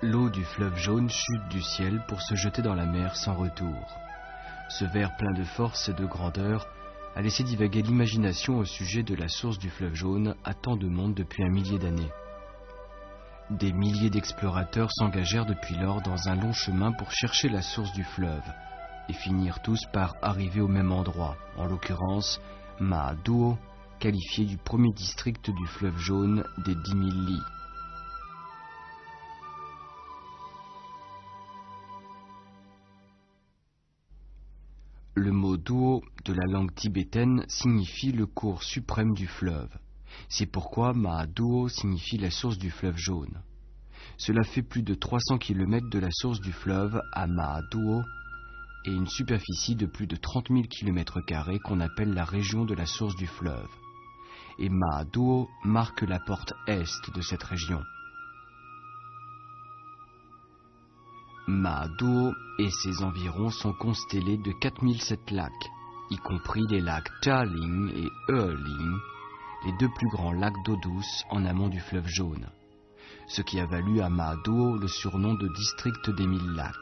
L'eau du fleuve jaune chute du ciel pour se jeter dans la mer sans retour. Ce vers plein de force et de grandeur a laissé divaguer l'imagination au sujet de la source du fleuve jaune à tant de monde depuis un millier d'années. Des milliers d'explorateurs s'engagèrent depuis lors dans un long chemin pour chercher la source du fleuve et finirent tous par arriver au même endroit, en l'occurrence Mahaduo, qualifié du premier district du fleuve jaune des 10 000 lits. Le mot Duo de la langue tibétaine signifie le cours suprême du fleuve. C'est pourquoi Mahaduo signifie la source du fleuve jaune. Cela fait plus de 300 km de la source du fleuve à Mahaduo et une superficie de plus de 30 000 km² qu'on appelle la région de la source du fleuve. Et Mahaduo marque la porte est de cette région. Mahaduo et ses environs sont constellés de 4007 lacs, y compris les lacs Jialing et Heling, les deux plus grands lacs d'eau douce en amont du fleuve jaune, ce qui a valu à Mahaduo le surnom de district des 1000 lacs.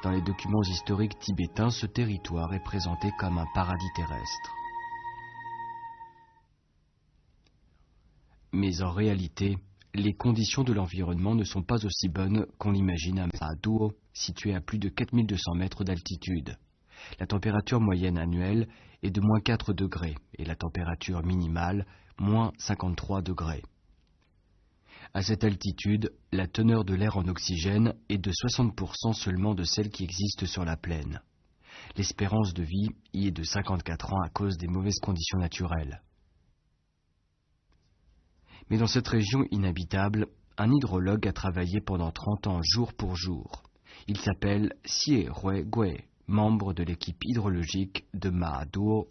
Dans les documents historiques tibétains, ce territoire est présenté comme un paradis terrestre. Mais en réalité, les conditions de l'environnement ne sont pas aussi bonnes qu'on l'imagine à Mahaduo, situé à plus de 4200 mètres d'altitude. La température moyenne annuelle est de moins 4 degrés et la température minimale, moins 53 degrés. À cette altitude, la teneur de l'air en oxygène est de 60% seulement de celle qui existe sur la plaine. L'espérance de vie y est de 54 ans à cause des mauvaises conditions naturelles. Mais dans cette région inhabitable, un hydrologue a travaillé pendant 30 ans jour pour jour. Il s'appelle Xie Huigui, membre de l'équipe hydrologique de Mahaduo.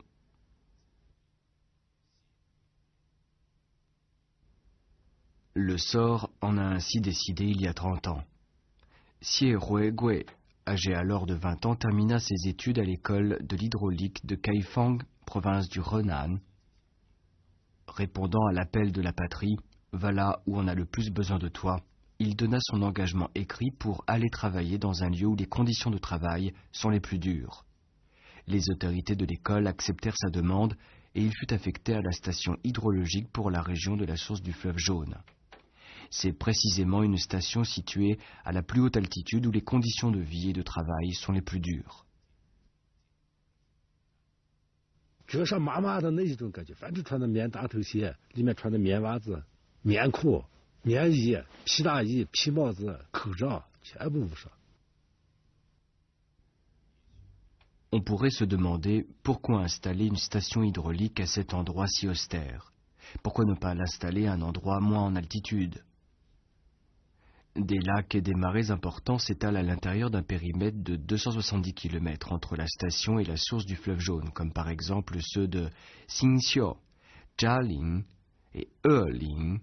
Le sort en a ainsi décidé il y a 30 ans. Xie Huigui, âgé alors de 20 ans, termina ses études à l'école de l'hydraulique de Kaifeng, province du Henan. Répondant à l'appel de la patrie, va là où on a le plus besoin de toi, il donna son engagement écrit pour aller travailler dans un lieu où les conditions de travail sont les plus dures. Les autorités de l'école acceptèrent sa demande et il fut affecté à la station hydrologique pour la région de la source du fleuve jaune. C'est précisément une station située à la plus haute altitude où les conditions de vie et de travail sont les plus dures. 觉上麻麻的那种感觉，反正穿的棉大头鞋，里面穿的棉袜子、棉裤、棉衣、皮大衣、皮帽子、口罩，全部捂上。 On pourrait se demander pourquoi installer une station hydraulique à cet endroit si austère. Pourquoi ne pas l'installer à un endroit moins en altitude? Des lacs et des marais importants s'étalent à l'intérieur d'un périmètre de 270 km entre la station et la source du fleuve jaune, comme par exemple ceux de Xingxiu, Jialing et Heling.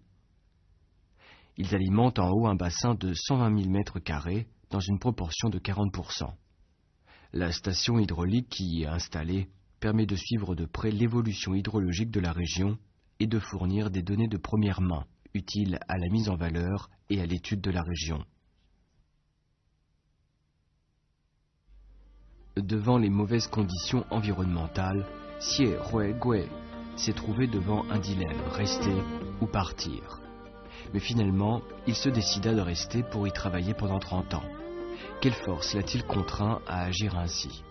Ils alimentent en haut un bassin de 120 000 mètres carrés dans une proportion de 40%. La station hydraulique qui y est installée permet de suivre de près l'évolution hydrologique de la région et de fournir des données de première main utiles à la mise en valeur et à l'étude de la région. Devant les mauvaises conditions environnementales, Xie Huigui s'est trouvé devant un dilemme, rester ou partir. Mais finalement, il se décida de rester pour y travailler pendant 30 ans. Quelle force l'a-t-il contraint à agir ainsi?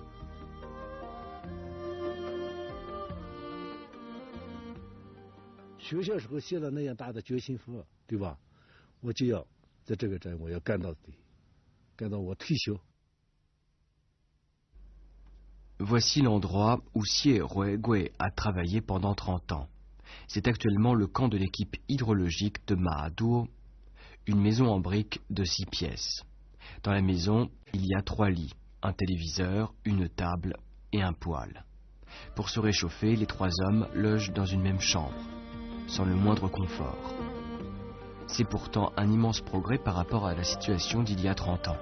Voici l'endroit où Xie Huigui a travaillé pendant 30 ans. C'est actuellement le camp de l'équipe hydrologique de Mahaduo, une maison en briques de 6 pièces. Dans la maison, il y a 3 lits, un téléviseur, une table et un poêle. Pour se réchauffer, les 3 hommes logent dans une même chambre, sans le moindre confort. C'est pourtant un immense progrès par rapport à la situation d'il y a 30 ans.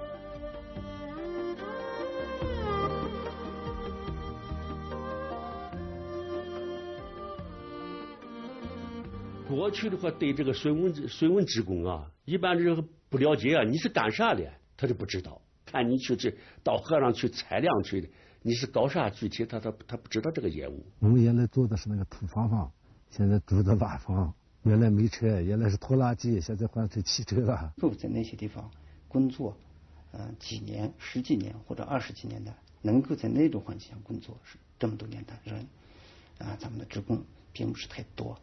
过去的话，对这个水文职工啊，一般人不了解啊，你是干啥的，他就不知道。看你去到河上去采粮去的，你是搞啥具体，他不知道这个业务。我们原来做的是那个土房房，现在住的瓦房。原来没车，原来是拖拉机，现在换成汽车了。够在那些地方工作，几年、10几年或者20几年的，能够在那种环境下工作，是这么多年的人，咱们的职工并不是太多。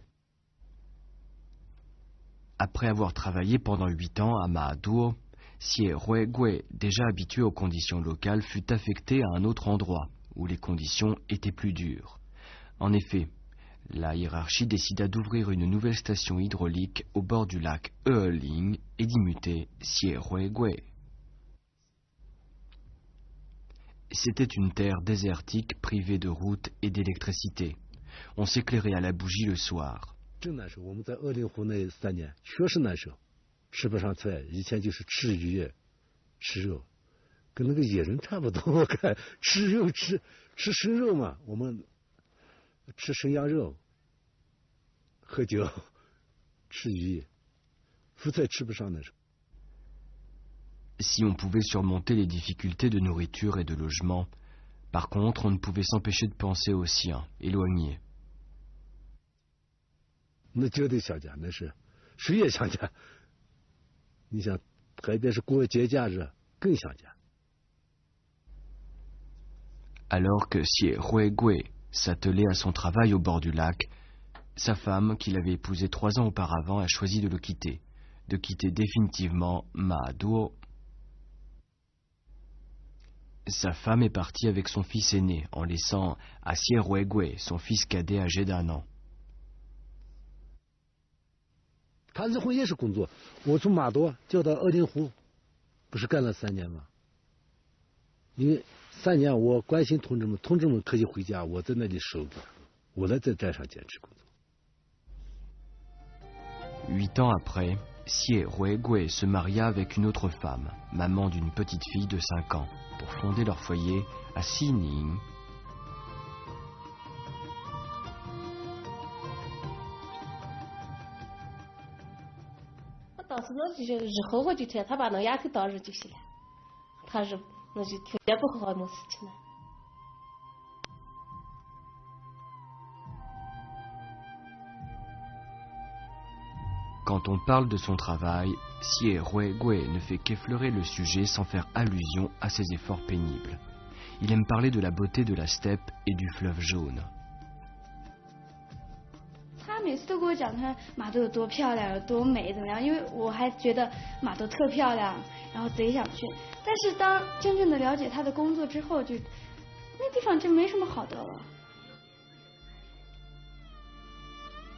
Après avoir travaillé pendant 8 ans à Mahaduo, Xie Huigui, déjà habitué aux conditions locales, fut affecté à un autre endroit où les conditions étaient plus dures. En effet, la hiérarchie décida d'ouvrir une nouvelle station hydraulique au bord du lac Heling et d'y muter Xie Huigui. C'était une terre désertique privée de routes et d'électricité. On s'éclairait à la bougie le soir. 正难受，我们在鄂陵湖那3年确实难受，吃不上菜，以前就是吃鱼、吃肉，跟那个野人差不多。我看吃肉吃生肉嘛，我们吃生羊肉，喝酒，吃鱼，蔬菜吃不上那时候。 Si on pouvait surmonter les difficultés de nourriture et de logement, par contre, on ne pouvait s'empêcher de penser aux siens, éloignés. 那绝对想家，那是谁也想家。你想，特别是过节假日更想家。Alors que Xie Huigui s'attelait à son travail au bord du lac, sa femme, qu'il avait épousée 3 ans auparavant, a choisi de quitter définitivement Mahaduo. Sa femme est partie avec son fils aîné, en laissant à Xie Huigui son fils cadet âgé d'1 an. 他日后也是工作，我从马多调到鄂陵湖，不是干了3年吗？因为3年我关心同志们，同志们可以回家，我在那里守着，我来在站上坚持工作。8 ans après, Xie Huigui se maria avec une autre femme, maman d'une petite fille de 5 ans, pour fonder leur foyer à Xining. Quand on parle de son travail, Xie Huigui ne fait qu'effleurer le sujet sans faire allusion à ses efforts pénibles. Il aime parler de la beauté de la steppe et du fleuve jaune. 他每次都给我讲他马都有多漂亮，有多美，怎么样？因为我还觉得马都特漂亮，然后贼想去。但是当真正的了解他的工作之后，就那地方就没什么好的了。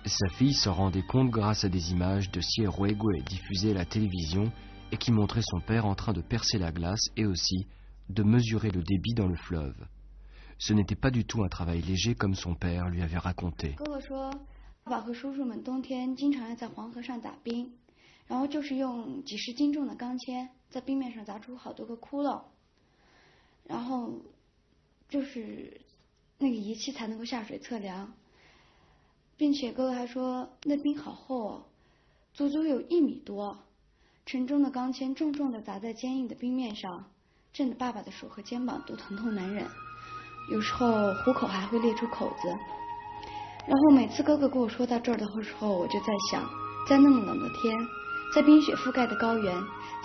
Sa fille s'en rendait compte grâce à des images de Xie Huigui diffusées à la télévision et qui montraient son père en train de percer la glace et aussi de mesurer le débit dans le fleuve. Ce n'était pas du tout un travail léger comme son père lui avait raconté. 哥哥说，爸爸和叔叔们冬天经常要在黄河上打冰，然后就是用几十斤重的钢钎在冰面上砸出好多个窟窿，然后就是那个仪器才能够下水测量，并且哥哥还说那冰好厚哦，足足有1米多，沉重的钢钎重重地砸在坚硬的冰面上，震得爸爸的手和肩膀都疼痛难忍，有时候虎口还会裂出口子。然后每次哥哥跟我说到这儿的时候，我就在想，在那么冷的天，在冰雪覆盖的高原，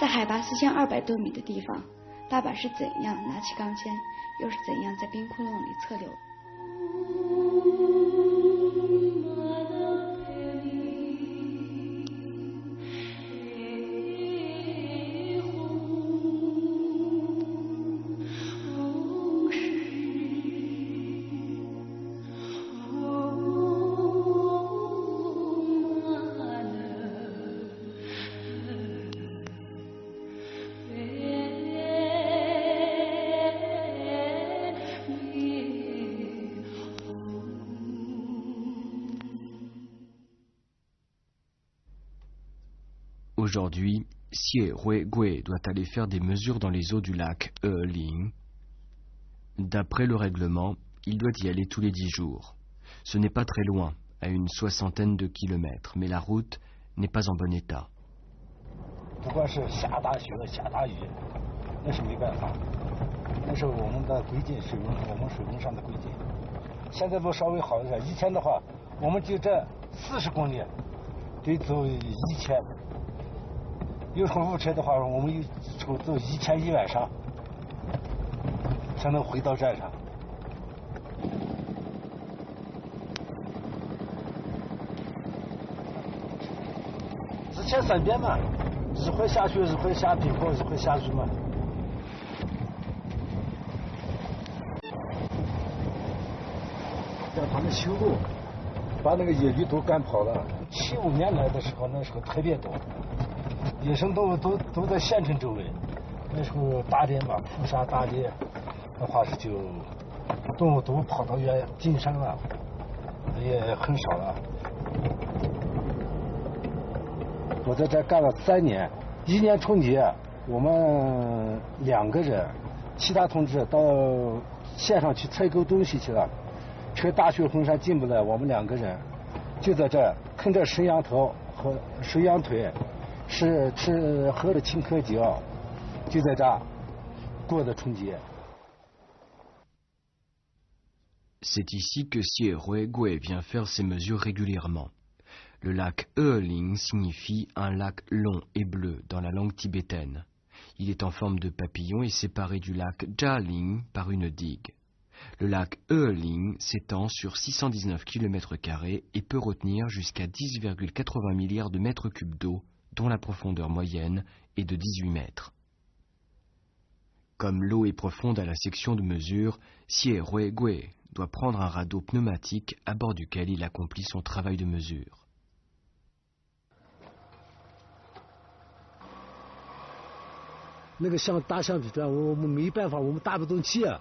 在海拔4200多米的地方，爸爸是怎样拿起钢钎，又是怎样在冰窟窿里测流。Aujourd'hui, Xie Huigui doit aller faire des mesures dans les eaux du lac Heling. D'après le règlement, il doit y aller tous les 10 jours. Ce n'est pas très loin, à une 60aine de kilomètres, mais la route n'est pas en bon état. 不管是下大雪下大雨，那是没办法，那是我们的规定，我们水工上的规定。现在不稍微好一点，以前的话，我们就这40公里得走1000。有时候误车的话，我们有时候走1000晚上才能回到站上。之前3遍嘛，日会下雪，日会下冰雹，日会下雨嘛。让他们修路，把那个野驴都赶跑了。75年来的时候，那时候特别多。野生动物都在县城周围，那时候打猎嘛，扑杀打猎的话是就动物都跑到进山了，也很少了。我在这干了3年，1年春节我们2个人，其他同志到县上去采购东西去了，车大雪封山进不来，我们2个人就在这啃着生羊头和水羊腿。喝了青稞酒，就在这过的春节。C'est ici que Xie Huigui vient faire ses mesures régulièrement. Le lac Heling signifie un lac long et bleu dans la langue tibétaine. Il est en forme de papillon et séparé du lac Jialing par une digue. Le lac Heling s'étend sur 619 km² et peut retenir jusqu'à 10,80 milliards de mètres cubes d'eau, dont la profondeur moyenne est de 18 mètres. Comme l'eau est profonde à la section de mesure, Xie Huigui doit prendre un radeau pneumatique à bord duquel il accomplit son travail de mesure. 那个像大橡皮砖，我们没办法，我们打不动气啊。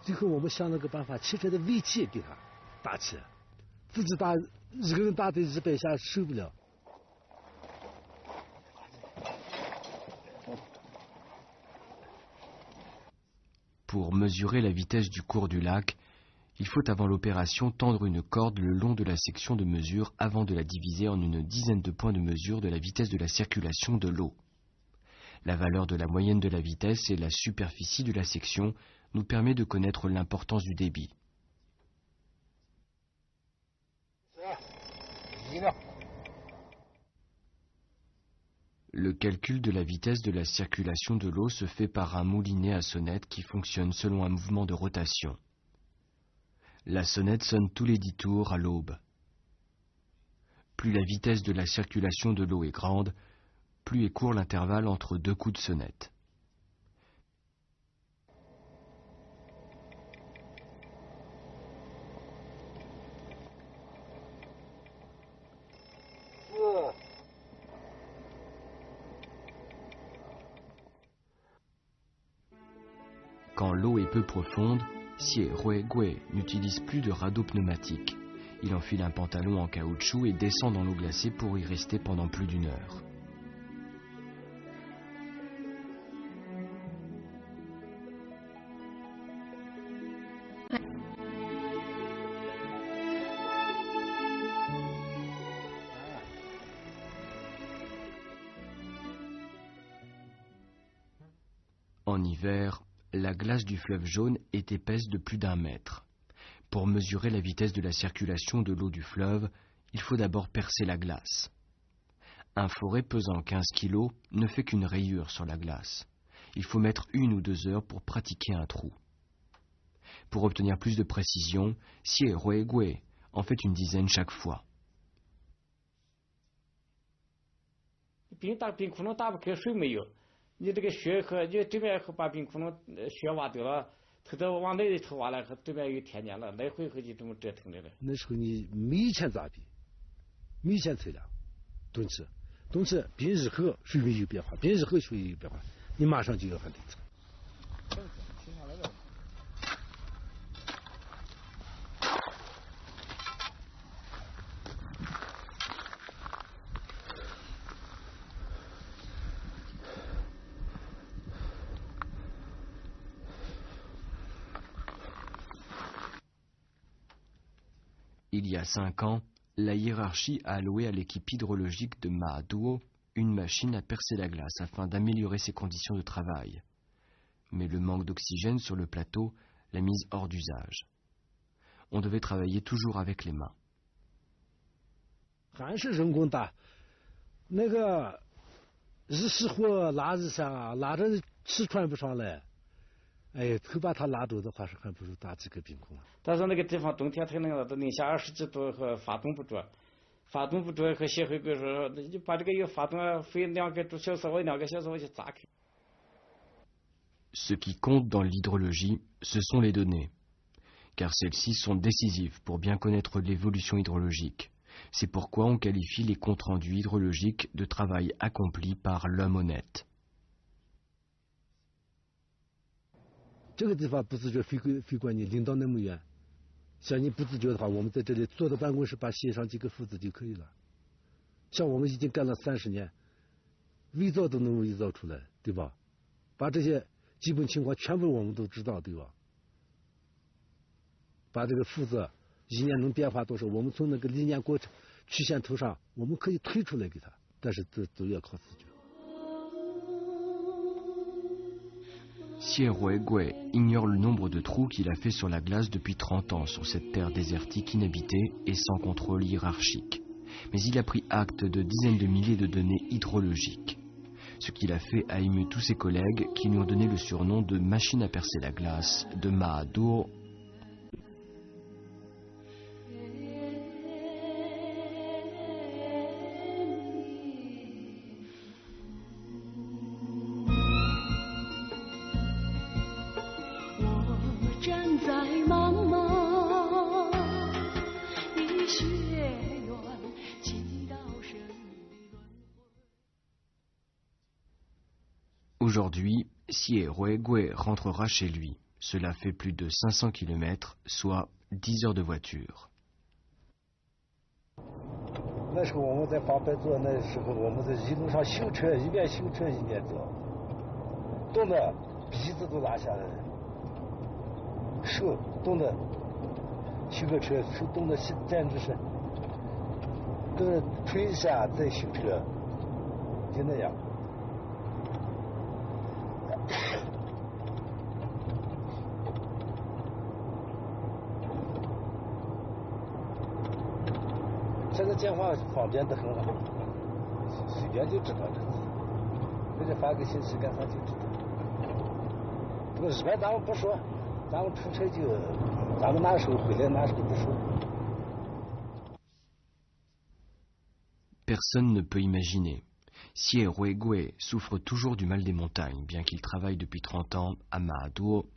最后我们想了个办法，汽车的尾气给它打气，自己打一个人打的100下受不了。Pour mesurer la vitesse du cours du lac, il faut avant l'opération tendre une corde le long de la section de mesure avant de la diviser en une dizaine de points de mesure de la vitesse de la circulation de l'eau. La valeur de la moyenne de la vitesse et la superficie de la section nous permet de connaître l'importance du débit. Le calcul de la vitesse de la circulation de l'eau se fait par un moulinet à sonnette qui fonctionne selon un mouvement de rotation. La sonnette sonne tous les 10 tours à l'aube. Plus la vitesse de la circulation de l'eau est grande, plus est court l'intervalle entre 2 coups de sonnette. Quand l'eau est peu profonde, Xie Huigui n'utilise plus de radeau pneumatique. Il enfile un pantalon en caoutchouc et descend dans l'eau glacée pour y rester pendant plus d'1 heure. En hiver, la glace du fleuve Jaune est épaisse de plus d'1 mètre. Pour mesurer la vitesse de la circulation de l'eau du fleuve, il faut d'abord percer la glace. Un forêt pesant 15 kilos ne fait qu'une rayure sur la glace. Il faut mettre 1 ou 2 heures pour pratiquer un trou. Pour obtenir plus de précision, Xie Ruigui en fait une dizaine chaque fois. 冰窟窿打不开，水没有，你这个穴和你对面把冰窟窿穴挖掉了，头头往那里头挖了，和对面有天年了，来回就这么折腾的了。那时候你米钱咋比？米钱测量，冬至冰日后水位有变化，冰日后水位有变化，你马上就要喊对策。Il y a 5 ans, la hiérarchie a alloué à l'équipe hydrologique de Mahaduo une machine à percer la glace afin d'améliorer ses conditions de travail. Mais le manque d'oxygène sur le plateau l'a mise hors d'usage. On devait travailler toujours avec les mains. 还是人工打，那个日失火拉日晒，拉着气喘不上来。哎，头把它拉住的话，是还不如打几个冰窟窿。但是那个地方冬天太冷了，都零下20几度和发动不住，和协会给说，你把这个有发动飞2个小时，我2个小时我就炸开。Ce qui compte dans l'hydrologie, ce sont les données, car celles-ci sont décisives pour bien connaître l'évolution hydrologique. C'est pourquoi on qualifie les comptes rendus hydrologiques de travail accompli par l'homme honnête. 这个地方不自觉飞过你领导那么远，像你不自觉的话，我们在这里坐到办公室把写上几个副字就可以了。像我们已经干了30年，伪造都能伪造出来，对吧？把这些基本情况全部我们都知道，对吧？把这个负责1年能变化多少，我们从那个理念过程曲线图上，我们可以推出来给他，但是这都要靠自觉。Xie Ruigui ignore le nombre de trous qu'il a fait sur la glace depuis 30 ans sur cette terre désertique inhabitée et sans contrôle hiérarchique. Mais il a pris acte de dizaines de milliers de données hydrologiques. Ce qu'il a fait a ému tous ses collègues qui lui ont donné le surnom de machine à percer la glace de Mahaduo. Aujourd'hui, Xie Ruigui rentrera chez lui. Cela fait plus de 500 km, soit 10 heures de voiture. 那时候我们在八百做，那时候我们在一路上修车，一边修车一边走，冻得鼻子都拉下来了，手冻得修个车，手冻得简直是，都是推一下再修车，就那样。现在电话方便得很好，随便就知道这字，直接发个信息干啥就知道。不过日本咱们不说，咱们出差就，咱们哪时候回来哪时候不说。Personne ne peut imaginer. Xie Ruigui souffre toujours du mal des montagnes, bien qu'il travaille depuis 30 ans à Mahaduo.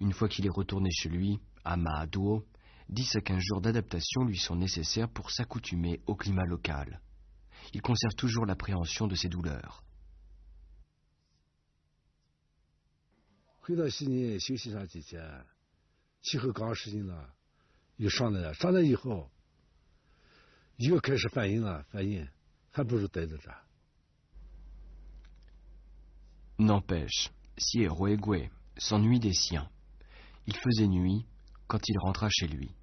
Une fois qu'il est retourné chez lui, à Mahaduo, 10 à 15 jours d'adaptation lui sont nécessaires pour s'accoutumer au climat local. Il conserve toujours l'appréhension de ses douleurs. 回到悉尼休息上几天，气候刚适应了，又上来了。上来以后，又开始反应，还不如待在这儿。N'empêche, Xie Ruigui s'ennuie des siens. Il faisait nuit quand il rentra chez lui.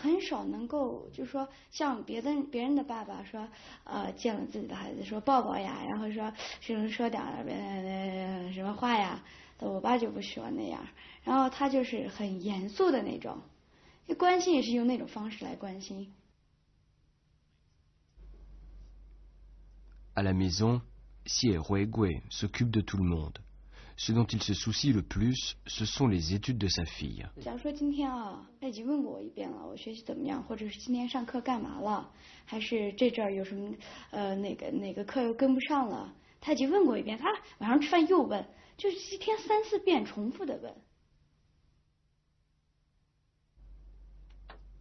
很少能够就是说像别人的爸爸说见了自己的孩子说抱抱呀，然后说点什么话呀，我爸就不喜欢那样，然后他就是很严肃的那种，关心也是用那种方式来关心。À la maison, Xie Huigui s'occupe de tout le monde. Ce dont il se soucie le plus, ce sont les études de sa fille. 假如说今天他已经问过我一遍了，我学习怎么样，或者是今天上课干嘛了，还是这阵儿有什么哪个课又跟不上了，他已经问过一遍，他晚上吃饭又问，就是一天3、4遍重复的问。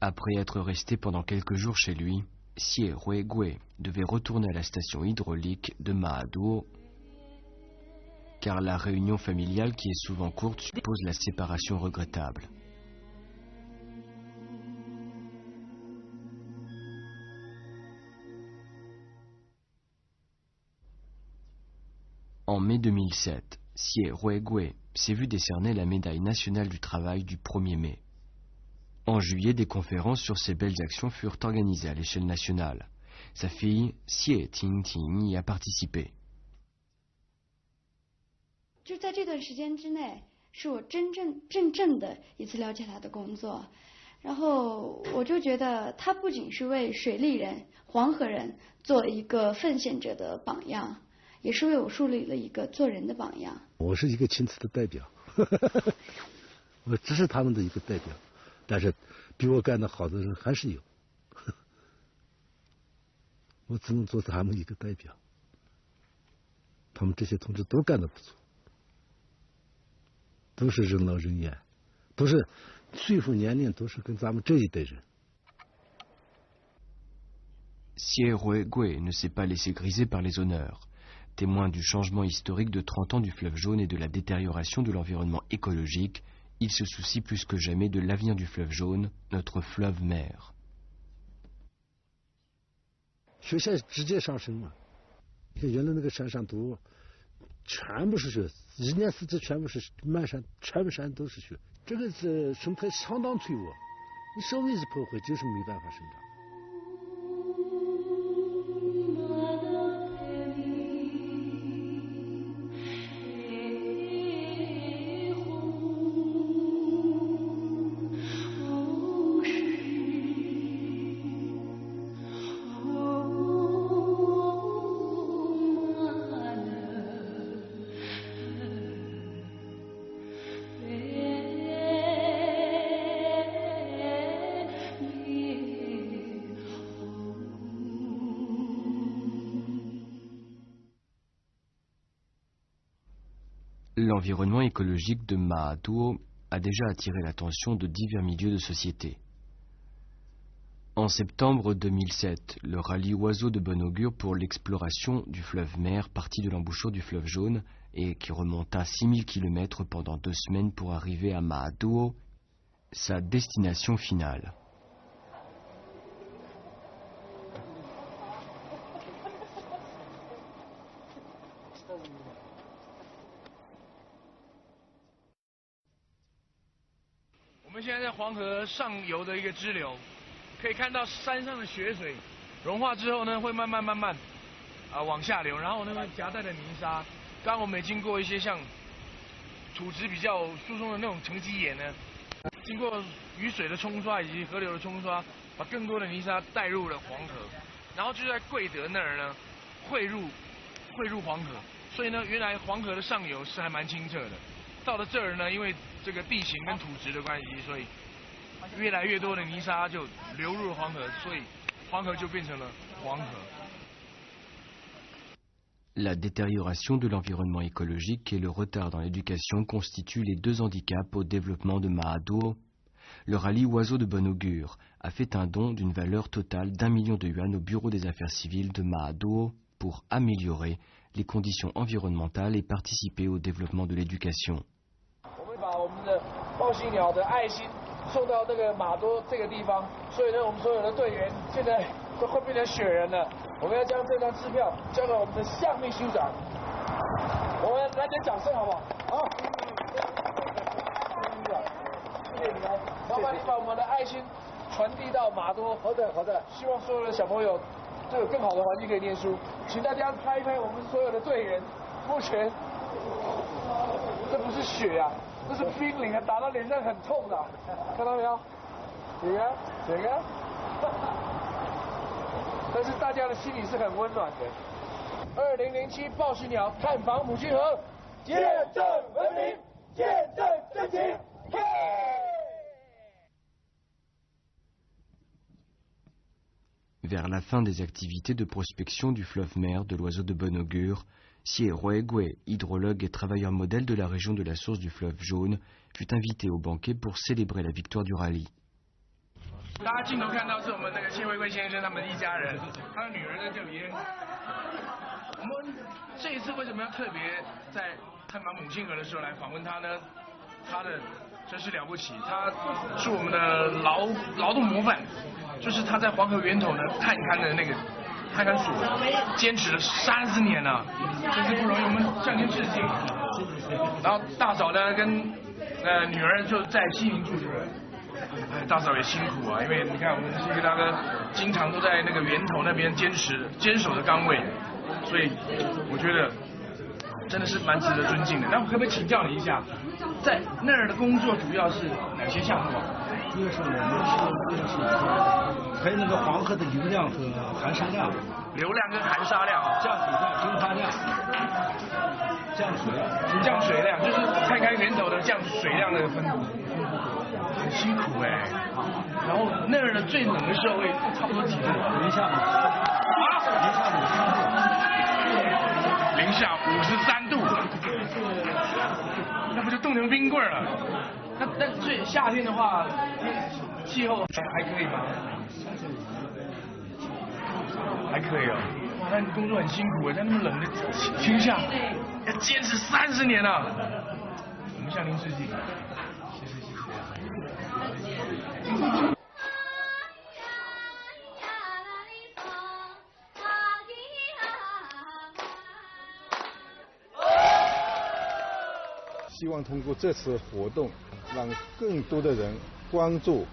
Après être resté pendant quelques jours chez lui, Xie Huigui devait retourner à la station hydraulique de Mahaduo, car la réunion familiale qui est souvent courte suppose la séparation regrettable. En mai 2007, Xie Huigui s'est vu décerner la médaille nationale du travail du 1er mai. En juillet, des conférences sur ces belles actions furent organisées à l'échelle nationale. Sa fille, Xie Tingting, y a participé. 就在这段时间之内，是我真正的一次了解他的工作，然后我就觉得他不仅是为水利人、黄河人做一个奉献者的榜样，也是为我树立了一个做人的榜样。我是一个亲自的代表，我只是他们的一个代表，但是比我干得好的人还是有，我只能做他们一个代表。他们这些同志都干得不错。都是任劳任怨，都是岁数年龄都是跟咱们这一代人。Xie Huigui ne s'est pas laissé griser par les honneurs. Témoin du changement historique de 30 ans du fleuve jaune et de la détérioration de l'environnement écologique, il se soucie plus que jamais de l'avenir du fleuve jaune, notre fleuve mère. 雪线直接上升嘛，原来那个山上都全部是雪。1年4季全部是满山，全部山都是雪。这个是生态相当脆弱，你稍微一破坏就是没办法生长。L'environnement écologique de Mahaduo a déjà attiré l'attention de divers milieux de société. En septembre 2007, le rallye Oiseaux de bon augure pour l'exploration du fleuve Mer partit de l'embouchure du fleuve Jaune et qui remonta 6000 km pendant 2 semaines pour arriver à Mahaduo, sa destination finale. On 现在在黄河上游的一个支流，可以看到山上的雪水融化之后呢，会慢慢往下流，然后呢夹带着泥沙。刚刚我们也经过一些像土质比较疏松的那种沉积岩呢，经过雨水的冲刷以及河流的冲刷，把更多的泥沙带入了黄河，然后就在贵德那儿呢汇入黄河，所以呢原来黄河的上游是还蛮清澈的。到了这儿呢，因为这个地形跟土质的关系，所以越来越多的泥沙就流入了黄河，所以黄河就变成了黄河。La détérioration de l'environnement écologique et le retard dans l'éducation constituent les 2 handicaps au développement de Mahaduo. Le rallye Oiseaux de bon augure a fait un don d'une valeur totale d'1 million de yuan au bureau des affaires civiles de Mahaduo pour améliorer les conditions environnementales et participer au développement de l'éducation. 我们把我们的报喜鸟的爱心送到这个马多这个地方，所以呢，我们所有的队员现在都快变成雪人了。我们要将这张支票交给我们的向秘书长，我们来点掌声好不好？好，谢谢你们，麻烦你把我们的爱心传递到马多。好的，好的。希望所有的小朋友都有更好的环境可以念书。请大家拍一拍我们所有的队员。目前，这不是血啊，这是冰凌啊，打到脸上很痛的，看到没有？这个。但是大家的心里是很温暖的。2007报喜鸟探访母亲河，见证文明，见证真情。Vers la fin des activités de prospection du fleuve mer de l'oiseau de bon augure, Sieroegwe, hydrologue et travailleur modèle de la région de la source du fleuve Jaune, fut invité au banquet pour célébrer la victoire du rallye. 大家镜头看到是我们那个谢慧贵先生他们一家人，他的女儿在这里。我们这一次为什么要特别在探访母亲河的时候来访问他呢？他的真是了不起，他是我们的劳动模范，就是他在黄河源头呢探勘的那个探勘所，坚持了30年了，真是不容易，我们向您致敬。然后大嫂呢跟女儿就在西宁住着。大嫂也辛苦啊，因为你看我们这个大哥经常都在那个源头那边坚守着岗位，所以我觉得真的是蛮值得尊敬的。那我可不可以请教你一下，在那儿的工作主要是哪些项目啊？一个是我们是陪那个黄河的流量和含沙量，流量跟含沙量，降水量、蒸发量、降水量就是看看源头的降水量的分布。很辛苦哎，然后那儿的最冷的时候会差不多几度？零下53度，那不就冻成冰棍了？那最夏天的话，气候还可以吗？还可以哦。哇，那你工作很辛苦哎，在那么冷的天下，要坚持30年了。我们向您致敬。希望通过这次活动，让更多的人关注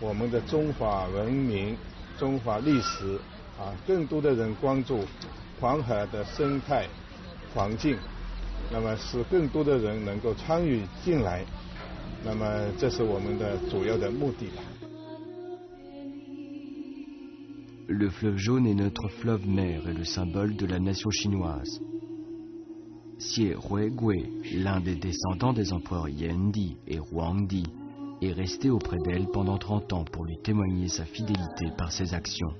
我们的中华文明、中华历史更多的人关注黄河的生态环境，那么使更多的人能够参与进来，那么这是我们的主要的目的。Le fleuve jaune est notre fleuve mère et le symbole de la nation chinoise. Sieroegwe, l'un des descendants des empereurs Yendi et Huangdi, est resté auprès d'elle pendant 30 ans pour lui témoigner sa fidélité par ses actions.